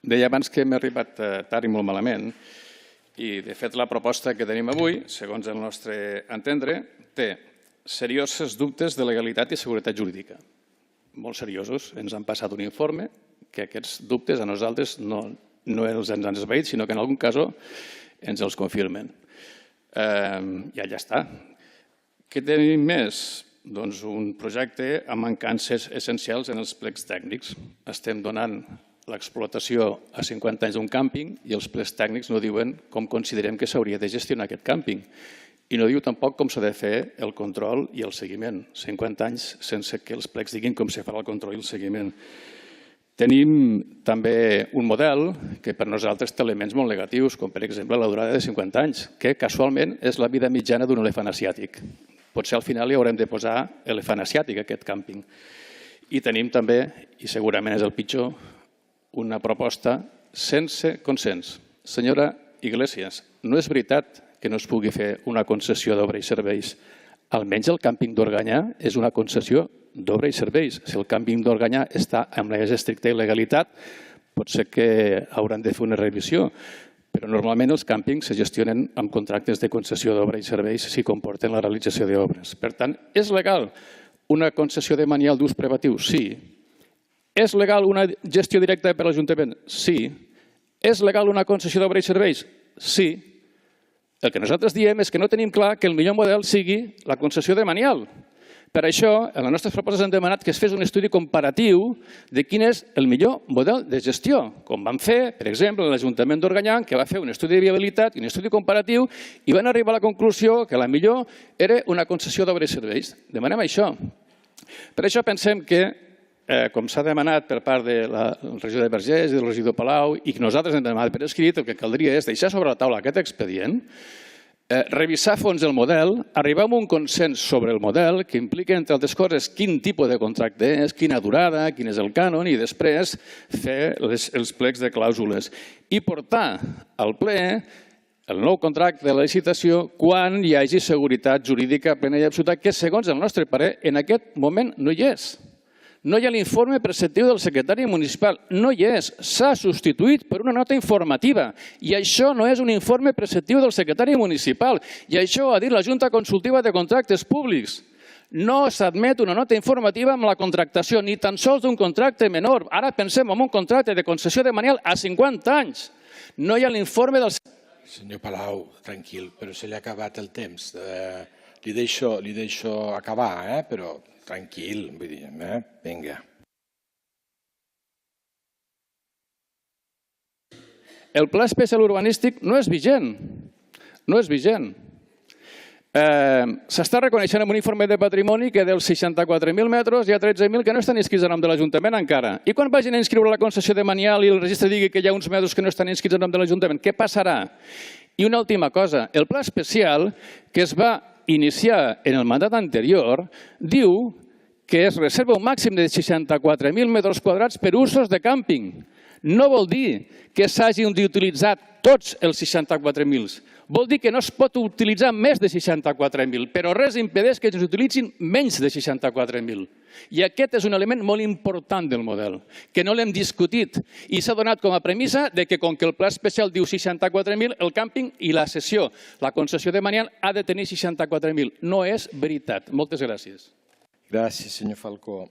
Deia abans que m'he arribat tard i molt malament i, de fet, la proposta que tenim avui, segons el nostre entendre, té seriosos dubtes de legalitat i seguretat jurídica. Molt seriosos. Ens han passat un informe que aquests dubtes a nosaltres no ens han esvaït, sinó que en algun cas ens els confirmen. I allà està. Què tenim més? Doncs un projecte amb mancances essencials en els plecs tècnics. Estem donant l'explotació a 50 anys d'un càmping i els plecs tècnics no diuen com considerem que s'hauria de gestionar aquest càmping. I no diu tampoc com s'ha de fer el control i el seguiment. 50 anys sense que els plecs diguin com se farà el control i el seguiment. Tenim també un model que per nosaltres té elements molt negatius, com per exemple la durada de 50 anys, que casualment és la vida mitjana d'un elefant asiàtic. Potser al final hi haurem de posar elefant asiàtic a aquest càmping. I tenim també, i segurament és el pitjor, una proposta sense consens. Senyora Iglesias, no és veritat que no es pugui fer una concessió d'obra i serveis. Almenys el càmping d'Organyà és una concessió d'obra i serveis. Si el càmping d'Organyà està amb la més estricta il·legalitat, pot ser que hauran de fer una revisió. Però normalment els càmpings se gestionen amb contractes de concessió d'obra i serveis si comporten la realització d'obres. Per tant, és legal una concessió de manial d'ús privatiu? Sí. És legal una gestió directa per l'Ajuntament? Sí. És legal una concessió d'obra i serveis? Sí. El que nosaltres diem és que no tenim clar que el millor model sigui la concessió de manial. Per això, en les nostres propostes hem demanat que es fes un estudi comparatiu de quin és el millor model de gestió, com van fer, per exemple, l'Ajuntament d'Organyà, que va fer un estudi de viabilitat i un estudi comparatiu i van arribar a la conclusió que la millor era una concessió d'obres i serveis. Demanem això. Per això pensem que, com s'ha demanat per part del regidor de Vergés i del regidor Palau, i que nosaltres hem demanat per escrit, el que caldria és deixar sobre la taula aquest expedient, revisar a fons el model, arribar a un consens sobre el model que implica, entre altres coses, quin tipus de contracte és, quina durada, quin és el cànon i després fer els plecs de clàusules i portar al ple el nou contracte de la licitació quan hi hagi seguretat jurídica plena i absoluta, que segons el nostre parer en aquest moment no hi és. No hi ha l'informe preceptiu del secretari municipal, no hi és, s'ha substituït per una nota informativa i això no és un informe preceptiu del secretari municipal i això ha dit la Junta Consultiva de Contractes Públics. No s'admet una nota informativa amb la contractació, ni tan sols d'un contracte menor. Ara pensem en un contracte de concessió de manial a 50 anys. No hi ha l'informe del... Senyor Palau, tranquil, però se li ha acabat el temps. Li deixo acabar, però... Tranquil, vull dir, vinga. El pla especial urbanístic no és vigent. No és vigent. S'està reconeixent en un informe de patrimoni que dels 64.000 metres hi ha 13.000 que no estan inscrits en nom de l'Ajuntament encara. I quan vagin a inscriure la concessió de manial i el registre digui que hi ha uns metres que no estan inscrits en nom de l'Ajuntament, què passarà? I una última cosa, el pla especial que es va iniciar en el mandat anterior, diu que es reserva un màxim de 64.000 metres quadrats per usos de càmping. No vol dir que s'hagin d'utilitzar tots els 64.000. Vol dir que no es pot utilitzar més de 64.000, però res impedeix que s'utilitzin menys de 64.000. I aquest és un element molt important del model, que no l'hem discutit i s'ha donat com a premissa que com que el pla especial diu 64.000, el càmping i la cessió, la concessió de manial ha de tenir 64.000. No és veritat. Moltes gràcies. Gràcies, senyor Falcó.